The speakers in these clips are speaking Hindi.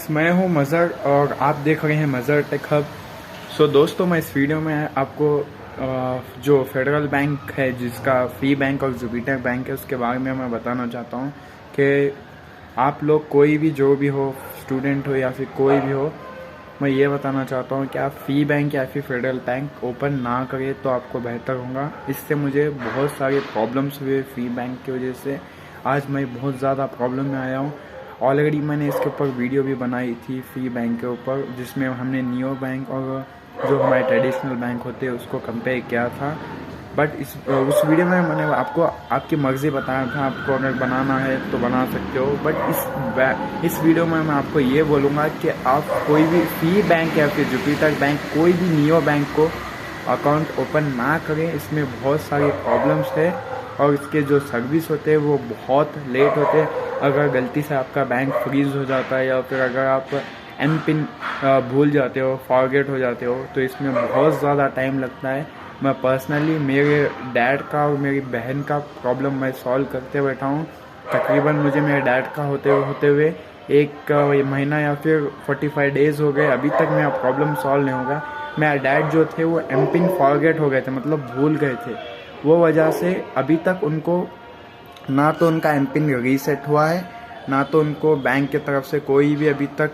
मैं हूं मज़र और आप देख रहे हैं मज़र टेक हब। दोस्तों, मैं इस वीडियो में आपको जो फेडरल बैंक है, जिसका फी बैंक और जुपिटर बैंक है, उसके बारे में मैं बताना चाहता हूं कि आप लोग कोई भी जो भी हो, स्टूडेंट हो या फिर कोई भी हो, मैं ये बताना चाहता हूं कि आप फी बैंक या फिर फेडरल बैंक ओपन ना करें तो आपको बेहतर होगा। इससे मुझे बहुत सारे प्रॉब्लम्स हुए फी बैंक की वजह से। आज मैं बहुत ज़्यादा प्रॉब्लम में आया हूँ। ऑलरेडी मैंने इसके ऊपर वीडियो भी बनाई थी फी बैंक के ऊपर, जिसमें हमने नियो बैंक और जो हमारे ट्रेडिशनल बैंक होते हैं उसको कंपेयर किया था। बट उस वीडियो में मैंने आपको आपकी मर्ज़ी बताया था, आपको अगर बनाना है तो बना सकते हो। बट इस वीडियो में मैं आपको ये बोलूँगा कि आप कोई भी फी बैंक या फिर जुपिटर बैंक, कोई भी नियो बैंक को अकाउंट ओपन ना करें। इसमें बहुत सारी प्रॉब्लम्स है और इसके जो सर्विस होते हैं वो बहुत लेट होते हैं। अगर गलती से आपका बैंक फ्रीज हो जाता है या फिर अगर आप एम पिन भूल जाते हो, फॉरगेट हो जाते हो, तो इसमें बहुत ज़्यादा टाइम लगता है। मैं पर्सनली मेरे डैड का और मेरी बहन का प्रॉब्लम मैं सॉल्व करते बैठा हूँ। तकरीबन मुझे मेरे डैड का होते हुए एक महीना या फिर 45 डेज़ हो गए, अभी तक मेरा प्रॉब्लम सॉल्व नहीं होगा। मेरे डैड जो थे वो एम पिन फॉरगेट हो गए थे, मतलब भूल गए थे। वो वजह से अभी तक उनको ना तो उनका एम पिन रीसेट हुआ है, ना तो उनको बैंक की तरफ से कोई भी अभी तक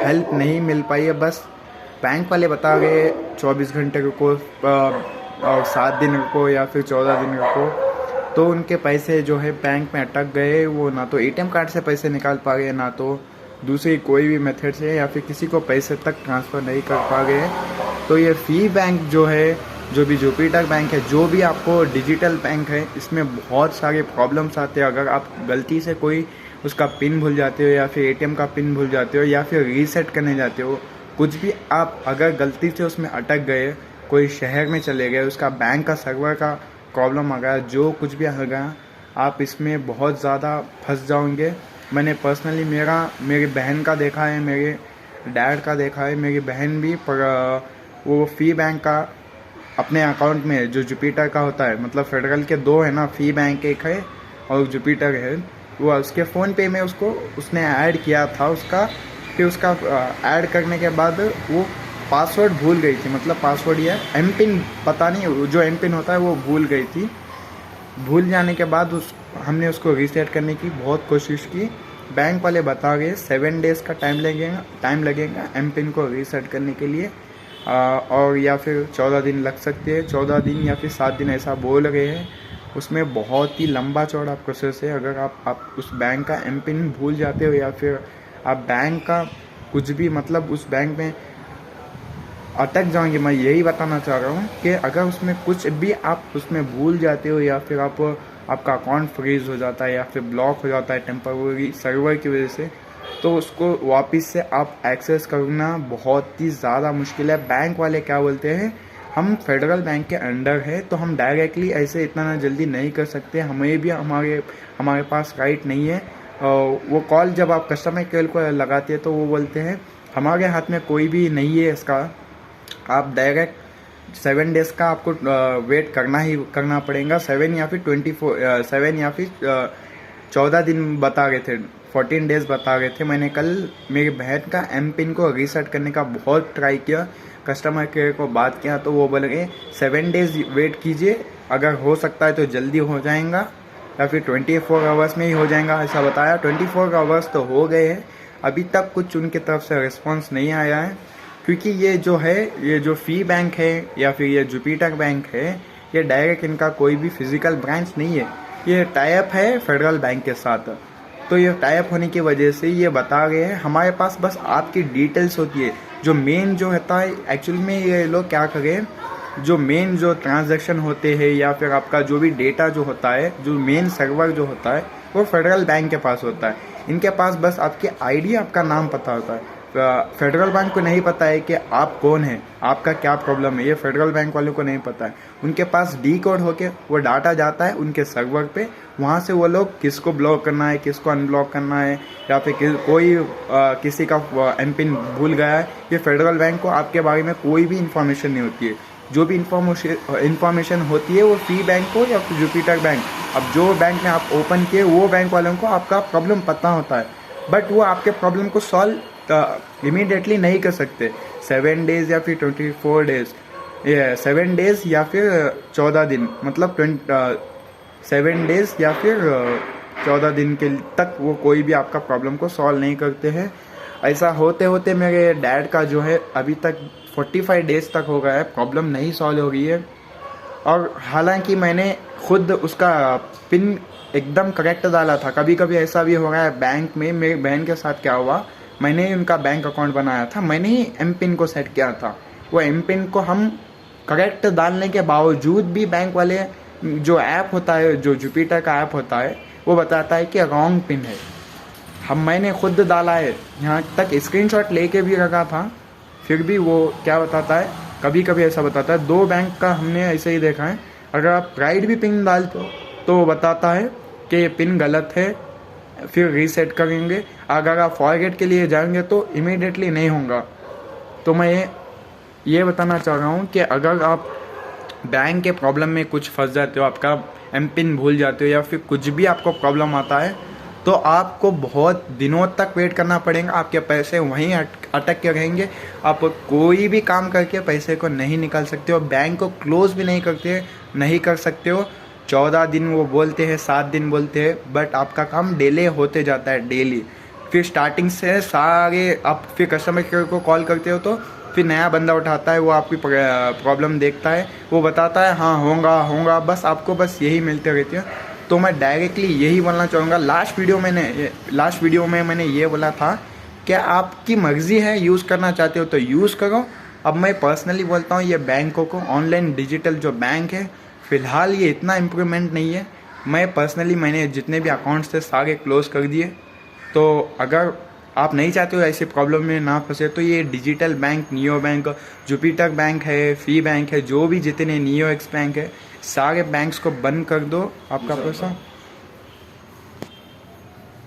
हेल्प नहीं मिल पाई है। बस बैंक वाले बता गए 24 घंटे रुको और 7 दिन रुको या फिर 14 दिन रुको, तो उनके पैसे जो है बैंक में अटक गए। वो ना तो एटीएम कार्ड से पैसे निकाल पा गए, ना तो दूसरी कोई भी मेथड से, या फिर किसी को पैसे तक ट्रांसफ़र नहीं कर पा गए। तो ये फी बैंक जो है, जो भी जुपिटर बैंक है, जो भी आपको डिजिटल बैंक है, इसमें बहुत सारे प्रॉब्लम्स आते हैं। अगर आप गलती से कोई उसका पिन भूल जाते हो या फिर एटीएम का पिन भूल जाते हो या फिर रीसेट करने जाते हो, कुछ भी आप अगर गलती से उसमें अटक गए, कोई शहर में चले गए, उसका बैंक का सर्वर का प्रॉब्लम आ गया, जो कुछ भी आ गया, आप इसमें बहुत ज़्यादा फंस जाओगे। मैंने पर्सनली मेरी बहन का देखा है, मेरे डैड का देखा है। मेरी बहन भी वो फी बैंक का अपने अकाउंट में, जो जुपिटर का होता है, मतलब फेडरल के दो है ना, फी बैंक एक है और जुपिटर है, वो उसके फ़ोन पे में उसने ऐड किया था उसका। फिर उसका ऐड करने के बाद वो पासवर्ड भूल गई थी, मतलब पासवर्ड या एम पिन, पता नहीं, जो एम पिन होता है वो भूल गई थी। भूल जाने के बाद हमने उसको रीसेट करने की बहुत कोशिश की। बैंक वाले बता गए 7 डेज़ का टाइम लगेगा एम पिन को रीसेट करने के लिए, और या फिर 14 दिन लग सकते हैं, 14 दिन या फिर 7 दिन ऐसा बोल रहे हैं। उसमें बहुत ही लंबा चौड़ा प्रोसेस है। अगर आप उस बैंक का एम पिन भूल जाते हो या फिर आप बैंक का कुछ भी, मतलब उस बैंक में अटक जाएंगे। मैं यही बताना चाह रहा हूँ कि अगर उसमें कुछ भी आप उसमें भूल जाते हो या फिर आपका अकाउंट फ्रीज हो जाता है या फिर ब्लॉक हो जाता है टेम्पररी सर्वर की वजह से, तो उसको वापस से आप एक्सेस करना बहुत ही ज़्यादा मुश्किल है। बैंक वाले क्या बोलते हैं, हम फेडरल बैंक के अंडर है तो हम डायरेक्टली ऐसे इतना जल्दी नहीं कर सकते, हमें भी हमारे पास राइट नहीं है। वो कॉल जब आप कस्टमर केयर को लगाते हैं तो वो बोलते हैं हमारे हाथ में कोई भी नहीं है इसका, आप डायरेक्ट 7 डेज़ का आपको वेट करना पड़ेगा। 7 या फिर 14 दिन बता रहे थे, 14 डेज़ बता रहे थे। मैंने कल मेरी बहन का एम पिन को रीसेट करने का बहुत ट्राई किया, कस्टमर केयर को बात किया, तो वो बोल रहे 7 डेज़ वेट कीजिए, अगर हो सकता है तो जल्दी हो जाएगा या फिर 24 आवर्स में ही हो जाएगा, ऐसा बताया। 24 आवर्स तो हो गए हैं, अभी तक कुछ उनकी तरफ से रिस्पॉन्स नहीं आया है। क्योंकि ये जो फी बैंक है या फिर ये जुपिटर बैंक है, ये डायरेक्ट इनका कोई भी फिजिकल ब्रांच नहीं है, ये टाइप है फेडरल बैंक के साथ। तो ये टाइप होने की वजह से ये बता गए हैं हमारे पास बस आपकी डिटेल्स होती है। जो मेन जो होता है एक्चुअली में, ये लोग क्या करें, जो मेन जो ट्रांजैक्शन होते हैं या फिर आपका जो भी डेटा जो होता है, जो मेन सर्वर जो होता है, वो फेडरल बैंक के पास होता है। इनके पास बस आपकी आईडी, आपका नाम पता होता है। फेडरल बैंक को नहीं पता है कि आप कौन है, आपका क्या प्रॉब्लम है, ये फेडरल बैंक वालों को नहीं पता है। उनके पास डी कोड होके वो डाटा जाता है उनके सर्वर पे, वहाँ से वो लोग किसको ब्लॉक करना है, किसको अनब्लॉक करना है, या फिर किसी का एम पिन भूल गया है, ये फेडरल बैंक को आपके बारे में कोई भी इंफॉर्मेशन नहीं होती है। जो भी इंफॉर्मेशन होती है वो फी बैंक को या फिर जुपिटर बैंक, अब जो बैंक में आप ओपन किए वो बैंक वालों को आपका प्रॉब्लम पता होता है। बट वो आपके प्रॉब्लम को सॉल्व इमीडिएटली नहीं कर सकते। 7 डेज या फिर 24 डेज, 7 डेज या फिर 14 दिन, मतलब 7 डेज या फिर 14 दिन के तक वो कोई भी आपका प्रॉब्लम को सॉल्व नहीं करते हैं। ऐसा होते होते मेरे डैड का जो है अभी तक 45 डेज तक हो गया है, प्रॉब्लम नहीं सॉल्व हो रही है। और हालांकि मैंने खुद उसका पिन एकदम करेक्ट डाला था। कभी कभी ऐसा भी हो रहा है बैंक में। मेरी बहन के साथ क्या हुआ, मैंने ही उनका बैंक अकाउंट बनाया था, मैंने ही एम पिन को सेट किया था। वो एम पिन को हम करेक्ट डालने के बावजूद भी बैंक वाले, जो ऐप होता है, जो जुपिटर का ऐप होता है, वो बताता है कि रॉन्ग पिन है। मैंने खुद डाला है, यहाँ तक स्क्रीनशॉट लेके भी रखा था, फिर भी वो क्या बताता है, कभी कभी ऐसा बताता है। 2 बैंक का हमने ऐसे ही देखा है, अगर आप राइट भी पिन डालते हो तो वो बताता है कि ये पिन गलत है, फिर रीसेट करेंगे। अगर आप फॉरगेट के लिए जाएंगे तो इमीडिएटली नहीं होगा। तो मैं ये बताना चाह रहा हूँ कि अगर आप बैंक के प्रॉब्लम में कुछ फंस जाते हो, आपका एम पिन भूल जाते हो या फिर कुछ भी आपको प्रॉब्लम आता है, तो आपको बहुत दिनों तक वेट करना पड़ेगा। आपके पैसे वहीं अटक के रहेंगे। आप कोई भी काम करके पैसे को नहीं निकाल सकते हो, बैंक को क्लोज भी नहीं कर सकते हो। 14 दिन वो बोलते हैं, 7 दिन बोलते हैं, बट आपका काम डिले होते जाता है डेली। फिर स्टार्टिंग से सारे आप फिर कस्टमर केयर को कॉल करते हो तो फिर नया बंदा उठाता है, वो आपकी प्रॉब्लम देखता है, वो बताता है हाँ होगा, बस आपको बस यही मिलते रहती है। तो मैं डायरेक्टली यही बोलना चाहूँगा। लास्ट वीडियो में मैंने ये बोला था कि आपकी मर्ज़ी है, यूज़ करना चाहते हो तो यूज़ करो। अब मैं पर्सनली बोलता हूँ, ये बैंकों को, ऑनलाइन डिजिटल जो बैंक है, फ़िलहाल ये इतना इम्प्रूवमेंट नहीं है। मैंने जितने भी अकाउंट्स थे सारे क्लोज़ कर दिए। तो अगर आप नहीं चाहते हो ऐसी प्रॉब्लम में ना फंसे, तो ये digital bank, neo bank, Jupiter bank है, फी बैंक है, जो भी जितने नियो एक्स बैंक है, सारे बैंक्स को बंद कर दो। आपका पैसा